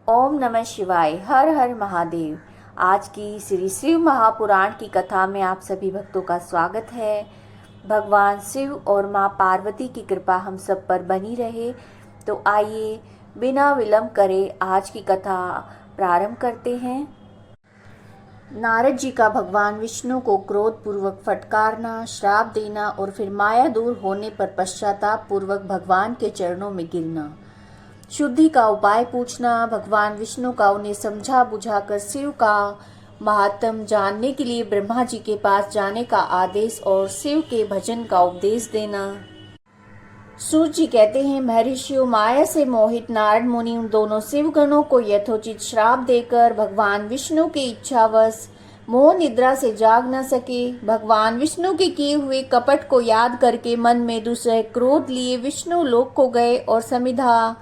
ओम नमः शिवाय। हर हर महादेव। आज की श्री शिव महापुराण की कथा में आप सभी भक्तों का स्वागत है। भगवान शिव और माँ पार्वती की कृपा हम सब पर बनी रहे। तो आइए बिना विलंब करे आज की कथा प्रारंभ करते हैं। नारद जी का भगवान विष्णु को क्रोध पूर्वक फटकारना, श्राप देना और फिर माया दूर होने पर पश्चाताप पूर्वक भगवान के चरणों में गिरना, शुद्धि का उपाय पूछना, भगवान विष्णु का उन्हें समझा बुझाकर शिव का महात्म जानने के लिए ब्रह्मा जी के पास जाने का आदेश और शिव के भजन का उपदेश देना। सूत जी कहते हैं, महर्षियों, माया से मोहित नारद मुनि उन दोनों शिव गणों को यथोचित श्राप देकर भगवान विष्णु की इच्छावश मोह निद्रा से जाग न सके। भगवान विष्णु के किए हुए कपट को याद करके मन में दूसरे क्रोध लिए विष्णु लोक को गए और समिधा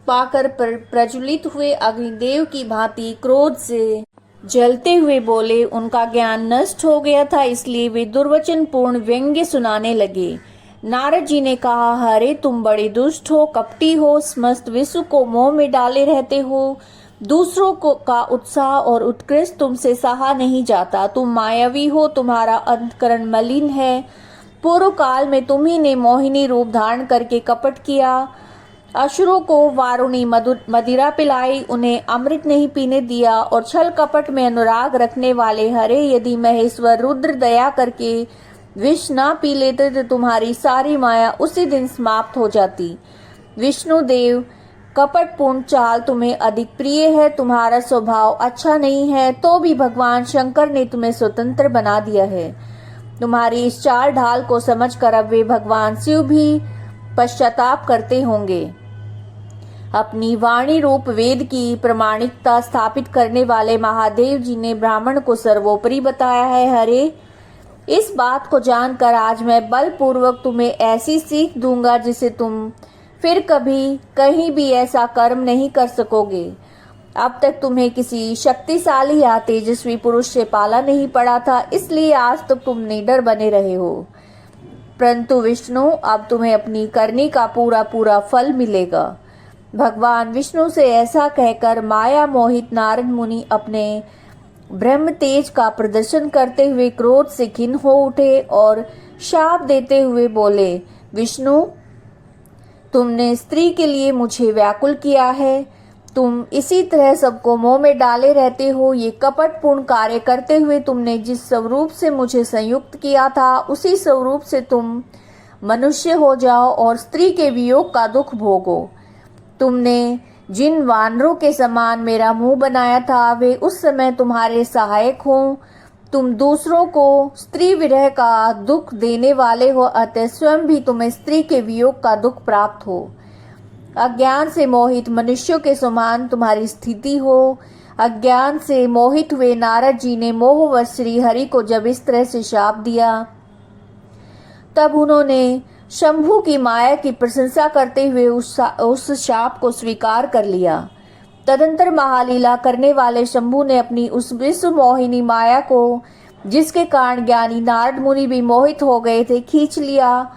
पाकर प्रज्वलित हुए अग्निदेव की भांति क्रोध से जलते हुए बोले। उनका ज्ञान नष्ट हो गया था, इसलिए वे दुर्वचन पूर्ण व्यंग्य सुनाने लगे। नारद जी ने कहा, हरे तुम बड़े दुष्ट हो, कपटी हो, समस्त विश्व को मोह में डाले रहते हो। दूसरों को का उत्साह और उत्कृष्ट तुमसे सहा नहीं जाता। तुम मायावी हो, तुम्हारा अंतकरण मलिन है। पूर्व काल में तुम्ही ने मोहिनी रूप धारण करके कपट किया, असुरों को वारुणी मदिरा पिलाई, उन्हें अमृत नहीं पीने दिया और छल कपट में अनुराग रखने वाले हरे, यदि महेश्वर रुद्र दया करके विष ना पी लेते तो तुम्हारी सारी माया उसी दिन समाप्त हो जाती। विष्णु देव, कपटपूर्ण चाल तुम्हें अधिक प्रिय है, तुम्हारा स्वभाव अच्छा नहीं है, तो भी भगवान शंकर ने तुम्हें स्वतंत्र बना दिया है। तुम्हारी इस चाल ढाल को समझकर अब वे भगवान शिव भी पश्चाताप करते होंगे। अपनी वाणी रूप वेद की प्रमाणिकता स्थापित करने वाले महादेव जी ने ब्राह्मण को सर्वोपरि बताया है। हरे, इस बात को जानकर आज मैं बलपूर्वक तुम्हें ऐसी सीख दूंगा जिसे तुम फिर कभी कहीं भी ऐसा कर्म नहीं कर सकोगे। अब तक तुम्हें किसी शक्तिशाली या तेजस्वी पुरुष से पाला नहीं पड़ा था, इसलिए आज तक तुम निडर बने रहे हो। परंतु विष्णु, अब तुम्हें अपनी करनी का पूरा पूरा फल मिलेगा। भगवान विष्णु से ऐसा कहकर माया मोहित नारद मुनि अपने ब्रह्म तेज का प्रदर्शन करते हुए क्रोध से खिन्न हो उठे और शाप देते हुए बोले, विष्णु, तुमने स्त्री के लिए मुझे व्याकुल किया है। तुम इसी तरह सबको मोह में डाले रहते हो। ये कपटपूर्ण कार्य करते हुए तुमने जिस स्वरूप से मुझे संयुक्त किया था, उसी स्वरूप से तुम मनुष्य हो जाओ और स्त्री के वियोग का दुख भोगो। तुमने जिन वानरों के समान मेरा मुंह बनाया था, वे उस समय तुम्हारे सहायक हों। तुम दूसरों को स्त्री विरह का दुख देने वाले हो, अतः स्वयं भी तुम्हें स्त्री के वियोग का दुख प्राप्त हो। अज्ञान से मोहित मनुष्यों के समान तुम्हारी स्थिति हो। अज्ञान से मोहित हुए नारद जी ने मोहवश श्री हरि को जब इस तरह से शाप दिया, तब उन्होंने शंभु की माया की प्रशंसा करते हुए उस शाप को स्वीकार कर लिया। तदंतर महालीला करने वाले शंभु ने अपनी उस विश्व मोहिनी माया को, जिसके कारण ज्ञानी नारद मुनि भी मोहित हो गए थे, खींच लिया।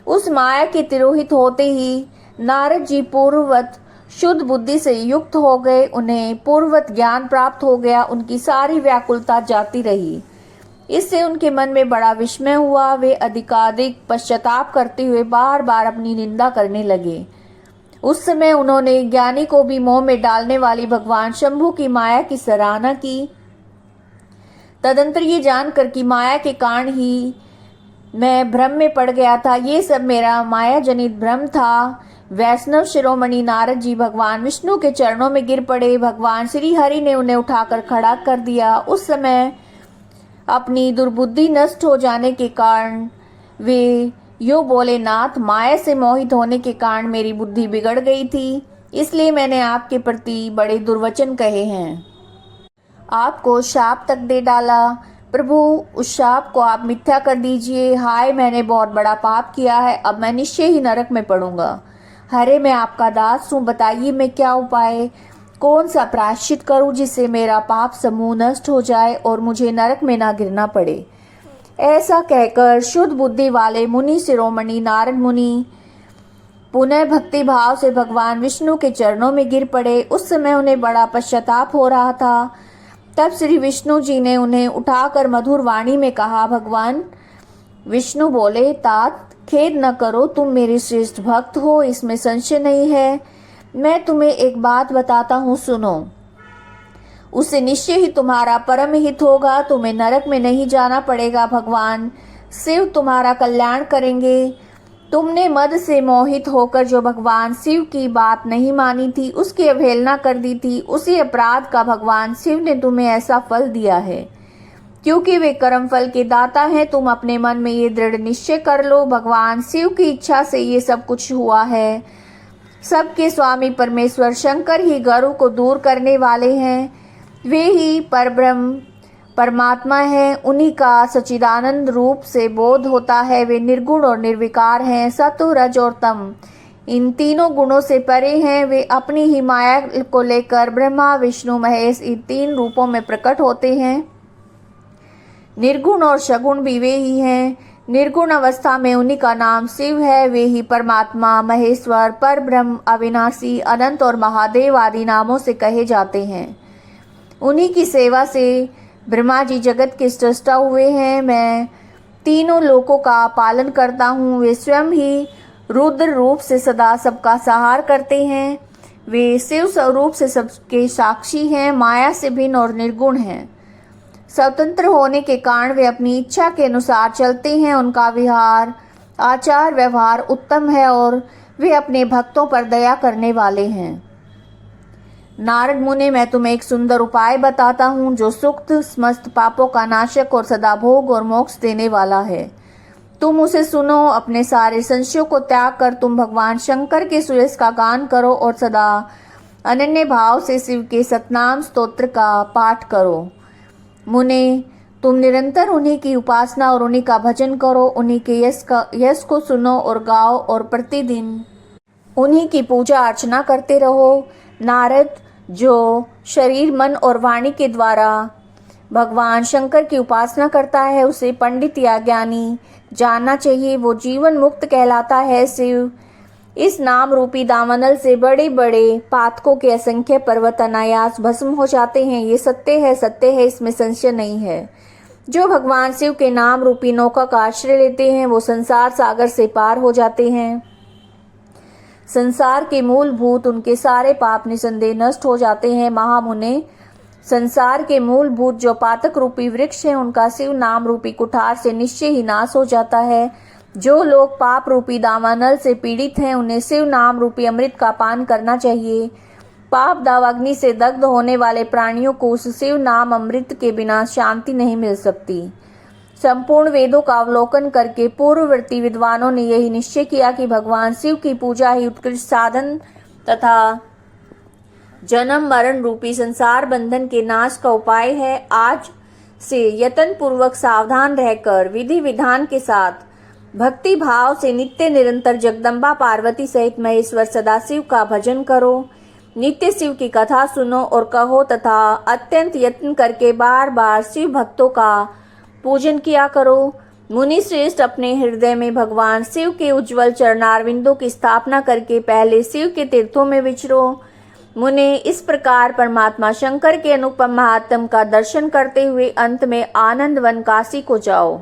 उस माया के तिरोहित होते ही नारद जी पूर्ववत शुद्ध बुद्धि से युक्त हो गए। उन्हें पूर्ववत ज्ञान प्राप्त हो गया। उनकी सारी व्याकुलता जाती रही। इससे उनके मन में बड़ा विस्मय हुआ। वे अधिकाधिक पश्चाताप करते हुए बार बार अपनी निंदा करने लगे। उस समय उन्होंने ज्ञानी को भी मोह में डालने वाली भगवान शंभु की माया की सराहना की। तदंतर ये जानकर कि माया के कारण ही मैं भ्रम में पड़ गया था, ये सब मेरा माया जनित भ्रम था, वैष्णव शिरोमणि नारद जी भगवान विष्णु के चरणों में गिर पड़े। भगवान श्री हरि ने उन्हें उठाकर खड़ा कर दिया। उस समय अपनी दुर्बुद्धि नष्ट हो जाने के कारण वे यो बोले, नाथ, माया से मोहित होने के कारण मेरी बुद्धि बिगड़ गई थी, इसलिए मैंने आपके प्रति बड़े दुर्वचन कहे हैं, आपको शाप तक दे डाला। प्रभु, उस शाप को आप मिथ्या कर दीजिए। हाय, मैंने बहुत बड़ा पाप किया है, अब मैं निश्चय ही नरक में पड़ूंगा। हरे, मैं आपका दास हूँ, बताइए मैं क्या उपाय, कौन सा प्रायश्चित करूं जिससे मेरा पाप समूह नष्ट हो जाए और मुझे नरक में ना गिरना पड़े। ऐसा कहकर शुद्ध बुद्धि वाले मुनि शिरोमणि नारद मुनि पुनः भक्ति भाव से भगवान विष्णु के चरणों में गिर पड़े। उस समय उन्हें बड़ा पश्चाताप हो रहा था। तब श्री विष्णु जी ने उन्हें उठाकर मधुर वाणी में कहा। भगवान विष्णु बोले, तात खेद न करो, तुम मेरे श्रेष्ठ भक्त हो, इसमें संशय नहीं है। मैं तुम्हें एक बात बताता हूँ, सुनो। उससे निश्चय ही तुम्हारा परम हित होगा, तुम्हें नरक में नहीं जाना पड़ेगा। भगवान शिव तुम्हारा कल्याण करेंगे। तुमने मद से मोहित होकर जो भगवान शिव की बात नहीं मानी थी, उसकी अवहेलना कर दी थी, उसी अपराध का भगवान शिव ने तुम्हें ऐसा फल दिया है। क्योंकि वे कर्म फल के दाता हैं, तुम अपने मन में ये दृढ़ निश्चय कर लो, भगवान शिव की इच्छा से ये सब कुछ हुआ है। सबके स्वामी परमेश्वर शंकर ही गरु को दूर करने वाले हैं। वे ही परब्रह्म परमात्मा है, उन्हीं का सच्चिदानंद रूप से बोध होता है। वे निर्गुण और निर्विकार हैं, सत्व रज और तम इन तीनों गुणों से परे हैं। वे अपनी ही माया को लेकर ब्रह्मा विष्णु महेश इन तीन रूपों में प्रकट होते हैं। निर्गुण और सगुण भी वे ही हैं। निर्गुण अवस्था में उन्हीं का नाम शिव है। वे ही परमात्मा, महेश्वर, परब्रह्म, अविनाशी, अनंत और महादेव आदि नामों से कहे जाते हैं। उन्हीं की सेवा से ब्रह्मा जी जगत के सृष्टा हुए हैं। मैं तीनों लोकों का पालन करता हूँ। वे स्वयं ही रुद्र रूप से सदा सबका सहार करते हैं। वे शिव स्वरूप से सबके साक्षी हैं, माया से भिन्न और निर्गुण हैं। स्वतंत्र होने के कारण वे अपनी इच्छा के अनुसार चलते हैं। उनका विहार आचार व्यवहार उत्तम है और वे अपने भक्तों पर दया करने वाले हैं। नारद मुनि, मैं तुम्हें एक सुंदर उपाय बताता हूँ जो सुक्त समस्त पापों का नाशक और सदा भोग और मोक्ष देने वाला है। तुम उसे सुनो। अपने सारे संशयों को त्याग कर तुम भगवान शंकर के सुयश का गान करो और सदा अनन्य भाव से शिव के सतनाम स्तोत्र का पाठ करो। मुने, तुम निरंतर उन्हीं की उपासना और उन्हीं का भजन करो। उन्हीं के यश को सुनो और गाओ और प्रतिदिन उन्हीं की पूजा अर्चना करते रहो। नारद, जो शरीर मन और वाणी के द्वारा भगवान शंकर की उपासना करता है, उसे पंडित या ज्ञानी जानना चाहिए। वो जीवन मुक्त कहलाता है। शिव इस नाम रूपी दामनल से बड़े बड़े पातकों के असंख्य पर्वत अनायास भस्म हो जाते हैं। ये सत्य है, इसमें संशय नहीं है। जो भगवान शिव के नाम रूपी नौका का आश्रय लेते हैं, वो संसार सागर से पार हो जाते हैं। संसार के मूलभूत उनके सारे पाप निसंदेह नष्ट हो जाते हैं। महामुने, संसार के मूलभूत जो पातक रूपी वृक्ष है, उनका शिव नाम रूपी कुठार से निश्चय ही नाश हो जाता है। जो लोग पाप रूपी दावानल से पीड़ित हैं, उन्हें शिव नाम रूपी अमृत का पान करना चाहिए। पाप दावाग्नि से दग्ध होने वाले प्राणियों को उस शिव नाम अमृत के बिना शांति नहीं मिल सकती। संपूर्ण वेदों का अवलोकन करके पूर्ववर्ती विद्वानों ने यही निश्चय किया कि भगवान शिव की पूजा ही उत्कृष्ट साधन तथा जन्म मरण रूपी संसार बंधन के नाश का उपाय है। आज से यत्न पूर्वक सावधान रहकर विधि विधान के साथ भक्ति भाव से नित्य निरंतर जगदम्बा पार्वती सहित महेश्वर सदाशिव का भजन करो। नित्य शिव की कथा सुनो और कहो तथा अत्यंत यत्न करके बार बार शिव भक्तों का पूजन किया करो। मुनि श्रेष्ठ, अपने हृदय में भगवान शिव के उज्जवल चरणारविंदों की स्थापना करके पहले शिव के तीर्थों में विचरो। मुने, इस प्रकार परमात्मा शंकर के अनुपम महात्म का दर्शन करते हुए अंत में आनंद वन काशी को जाओ।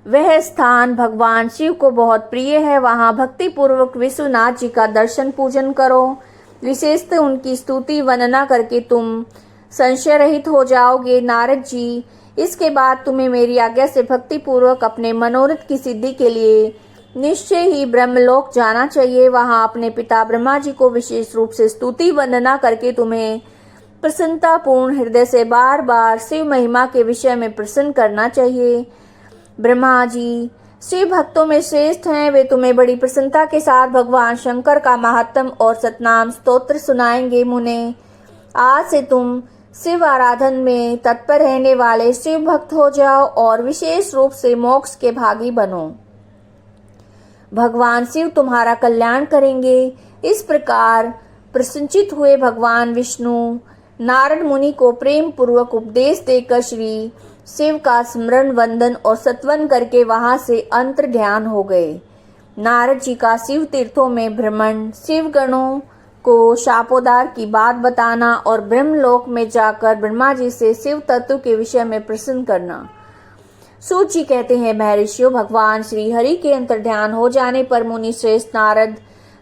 वह स्थान भगवान शिव को बहुत प्रिय है। वहां भक्ति पूर्वक विश्वनाथ जी का दर्शन पूजन करो। विशेषतः उनकी स्तुति वर्णना करके तुम संशय रहित हो जाओगे। नारद जी, इसके बाद तुम्हें मेरी आज्ञा से भक्ति पूर्वक अपने मनोरथ की सिद्धि के लिए निश्चय ही ब्रह्मलोक जाना चाहिए। वहां अपने पिता ब्रह्मा जी को विशेष रूप से स्तुति वंदना करके तुम्हें प्रसन्नता पूर्ण हृदय से बार बार शिव महिमा के विषय में प्रसन्न करना चाहिए। ब्रह्मा जी शिव भक्तों में श्रेष्ठ हैं। वे तुम्हें बड़ी प्रसन्नता के साथ भगवान शंकर का महात्म और सतनाम स्तोत्र सुनाएंगे। मुने, आज से तुम शिव आराधन में तत्पर रहने वाले शिव भक्त हो जाओ और विशेष रूप से मोक्ष के भागी बनो। भगवान शिव तुम्हारा कल्याण करेंगे। इस प्रकार प्रसन्नचित हुए भगवान विष्णु नारद मुनि को प्रेम पूर्वक उपदेश देकर श्री शिव का स्मरण वंदन और सत्वन करके वहां से अंतर ध्यान हो गए। नारद जी का शिव तीर्थों में भ्रमण, शिव गणों को शापोद्धार की बात बताना और ब्रह्मलोक में जाकर ब्रह्मा जी से शिव तत्व के विषय में प्रश्न करना। सूत जी कहते हैं, महर्षियों, भगवान श्री हरि के अंतर्ध्यान हो जाने पर मुनि श्रेष्ठ नारद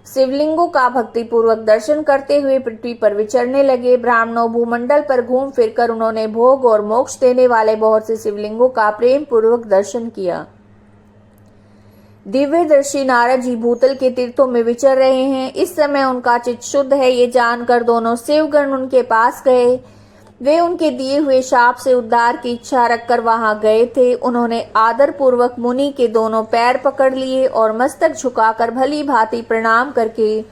शिवलिंगों का भक्ति पूर्वक दर्शन करते हुए पृथ्वी पर विचरने लगे। ब्राह्मणों भूमंडल पर घूम फिरकर उन्होंने भोग और मोक्ष देने वाले बहुत से शिवलिंगों का प्रेम पूर्वक दर्शन किया। दिव्यदर्शी नारद जी भूतल के तीर्थों में विचर रहे हैं। इस समय उनका चित्त शुद्ध है, ये जानकर दोनों शिवगण उनके पास गए। वे उनके दिए हुए शाप से उद्धार की इच्छा रखकर वहां गए थे। उन्होंने आदर पूर्वक मुनि के दोनों पैर पकड़ लिए और मस्तक झुकाकर भली भांति प्रणाम करके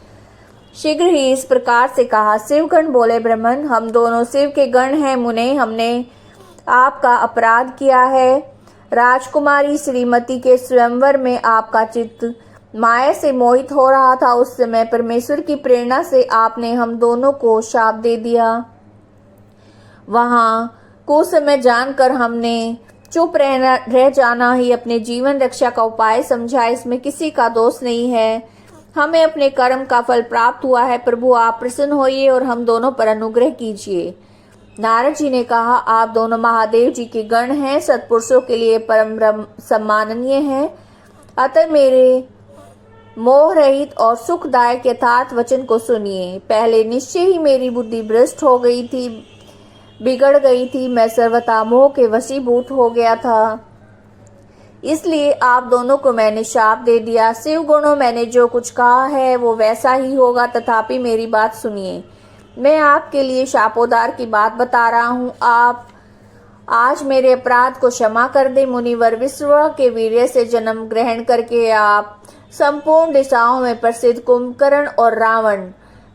शीघ्र ही इस प्रकार से कहा। शिवगण बोले, ब्राह्मण, हम दोनों शिव के गण हैं। मुने, हमने आपका अपराध किया है। राजकुमारी श्रीमती के स्वयंवर में आपका चित्त माया से मोहित हो रहा था। उस समय परमेश्वर की प्रेरणा से आपने हम दोनों को शाप दे दिया। वहां कुसमय जानकर हमने चुप रह जाना ही अपने जीवन रक्षा का उपाय समझा। इसमें किसी का दोष नहीं है। हमें अपने कर्म का फल प्राप्त हुआ है। प्रभु, आप प्रसन्न होइए और हम दोनों पर अनुग्रह कीजिए। नारद जी ने कहा, आप दोनों महादेव जी के गण हैं, सत्पुरुषों के लिए परम सम्माननीय हैं। अतः मेरे मोह रहित और सुखदायक यथार्थ वचन को सुनिए। पहले निश्चय ही मेरी बुद्धि भ्रष्ट हो गई थी, बिगड़ गई थी। मैं सर्वथा मोह के वशीभूत हो गया था, इसलिए आप दोनों को मैंने शाप दे दिया। शिव गुणों, मैंने जो कुछ कहा है वो वैसा ही होगा, तथापि मेरी बात सुनिए। मैं आपके लिए शापोद्धार की बात बता रहा हूँ। आप आज मेरे अपराध को क्षमा कर दे। मुनिवर, विश्व के वीर्य से जन्म ग्रहण करके आप संपूर्ण दिशाओं में प्रसिद्ध कुंभकर्ण और रावण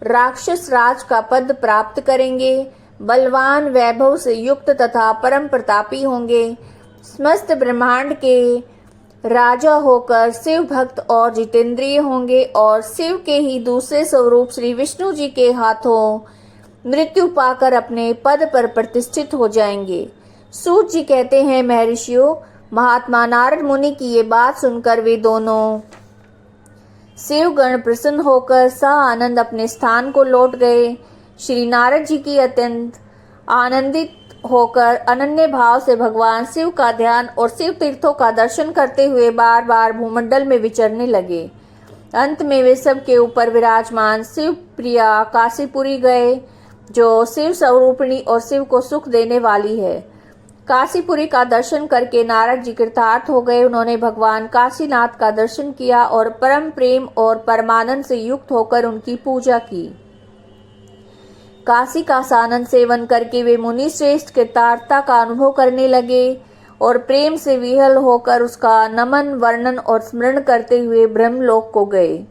राक्षस राज का पद प्राप्त करेंगे। बलवान, वैभव से युक्त तथा परम प्रतापी होंगे। समस्त ब्रह्मांड के राजा होकर शिव भक्त और जितेंद्रिय होंगे और शिव के ही दूसरे स्वरूप श्री विष्णु जी के हाथों मृत्यु पाकर अपने पद पर प्रतिष्ठित हो जाएंगे। सूत जी कहते हैं, महर्षियों, महात्मा नारद मुनि की ये बात सुनकर वे दोनों शिवगण प्रसन्न होकर आनंद अपने स्थान को लौट गए। श्री नारद जी की अत्यंत आनंदित होकर अनन्य भाव से भगवान शिव का ध्यान और शिव तीर्थों का दर्शन करते हुए बार बार भूमंडल में विचरने लगे। अंत में वे सब के ऊपर विराजमान शिव प्रिया काशीपुरी गए, जो शिव स्वरूपिणी और शिव को सुख देने वाली है। काशीपुरी का दर्शन करके नारद जी कृतार्थ हो गए। उन्होंने भगवान काशीनाथ का दर्शन किया और परम प्रेम और परमानंद से युक्त होकर उनकी पूजा की। काशी का सानंद सेवन करके वे मुनि श्रेष्ठ कृतार्थता का अनुभव करने लगे और प्रेम से विहल होकर उसका नमन, वर्णन और स्मरण करते हुए ब्रह्मलोक को गए।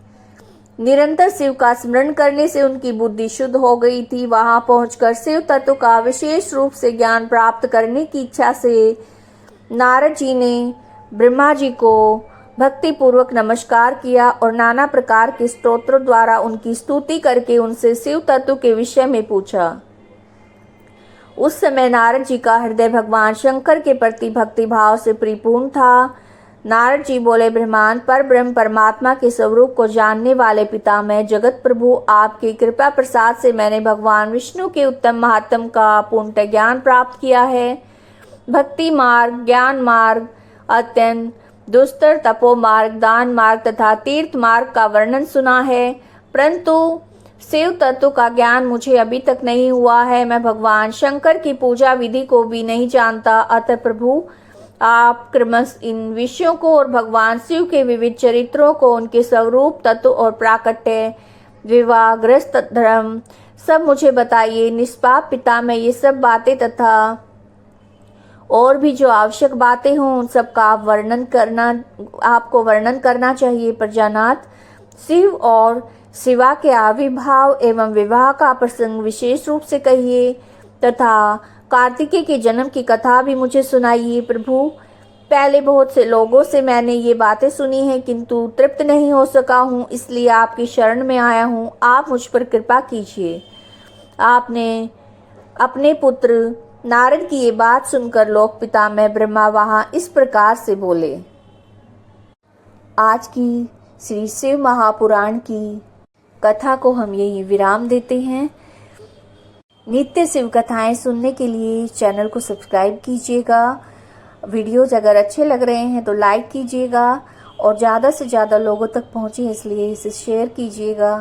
निरंतर शिव का स्मरण करने से उनकी बुद्धि शुद्ध हो गई थी। वहां पहुंचकर शिव तत्व का विशेष रूप से ज्ञान प्राप्त करने की इच्छा से नारद जी ने ब्रह्मा जी को भक्ति पूर्वक नमस्कार किया और नाना प्रकार के स्तोत्रों द्वारा उनकी स्तुति करके उनसे शिव तत्व के विषय में पूछा। उस समय नारद जी का हृदय भगवान शंकर के प्रति भक्ति भाव से परिपूर्ण था। नारद जी बोले, ब्रह्मांड पर ब्रह्म परमात्मा के स्वरूप को जानने वाले पिता मैं जगत प्रभु, आपकी कृपा प्रसाद से मैंने भगवान विष्णु के उत्तम महात्म का पूर्ण ज्ञान प्राप्त किया है। भक्ति मार्ग, ज्ञान मार्ग, अत्यंत दुस्तर तपो मार्ग, दान मार्ग तथा तीर्थ मार्ग का वर्णन सुना है, परंतु शिव तत्व का ज्ञान मुझे अभी तक नहीं हुआ है। मैं भगवान शंकर की पूजा विधि को भी नहीं जानता। अतः प्रभु, आप क्रमश इन विषयों को और भगवान शिव के विविध चरित्रों को, उनके स्वरूप, तत्व और प्राकट्य, विवाह, ग्रस्त धर्म सब मुझे बताइए। निष्पाप पिता, मैं ये सब बातें तथा और भी जो आवश्यक बातें हों उन सब का आपको वर्णन करना चाहिए। प्रजानाथ, शिव और शिवा के आविर्भाव एवं विवाह का प्रसंग विशेष रूप से कहिए तथा कार्तिकेय के जन्म की कथा भी मुझे सुनाइए। प्रभु, पहले बहुत से लोगों से मैंने ये बातें सुनी हैं, किंतु तृप्त नहीं हो सका हूँ, इसलिए आपकी शरण में आया हूँ। आप मुझ पर कृपा कीजिए। आपने अपने पुत्र नारद की ये बात सुनकर लोक पितामह ब्रह्मा वहाँ इस प्रकार से बोले। आज की श्री शिव महापुराण की कथा को हम यही विराम देते हैं। नित्य शिव कथाएं सुनने के लिए चैनल को सब्सक्राइब कीजिएगा। वीडियोज अगर अच्छे लग रहे हैं तो लाइक कीजिएगा और ज़्यादा से ज़्यादा लोगों तक पहुँचे इसलिए इसे शेयर कीजिएगा।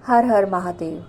हर हर महादेव।